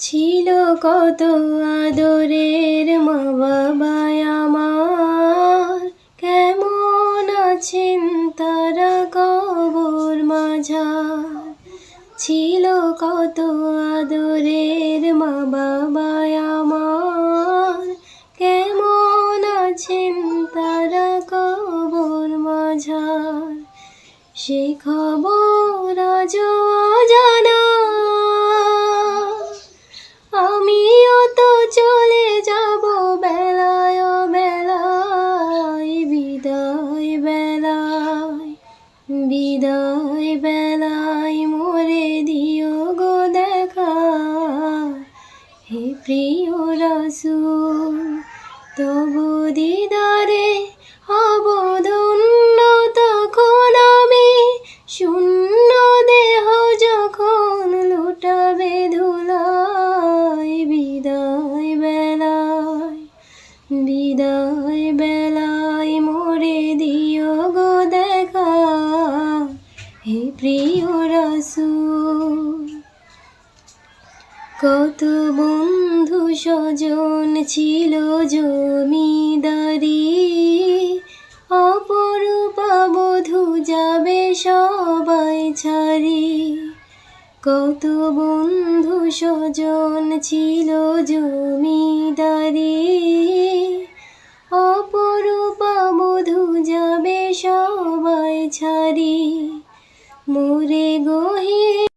ছিল কত আদরের মা বাবায় আমার, কেমন আছেন তারা কবর মাঝার। ছিল কত আদরের মা বাবায় আমার, কেমন আছেন তারা কবর মাঝার। সে খবর আজও অজানা, আমিও তো চলে যাব বেলায় বেলায়, বিদায় বেলায়, বিদায় বেলায় মোরে দিও গো দেখা। হে প্রিয় রাসূল, তব দিদারে হব ধন্য তখন আমি, শূন্য দেহ যখন লুটাবে ধুলায়। বিদায় বেলায়, বিদায় বেলায় মোরে দিও গো দেখা। হে প্রিয় রাসূল, কত বন্ধু স্বজন ছিল জমিদারি, অপরূপা বধূ যাবে সবাই ছাড়ি। কত বন্ধু স্বজন ছিল জমিদারি, অপরূপা বধূ যাবে সবাই ছাড়ি। মোরে গহি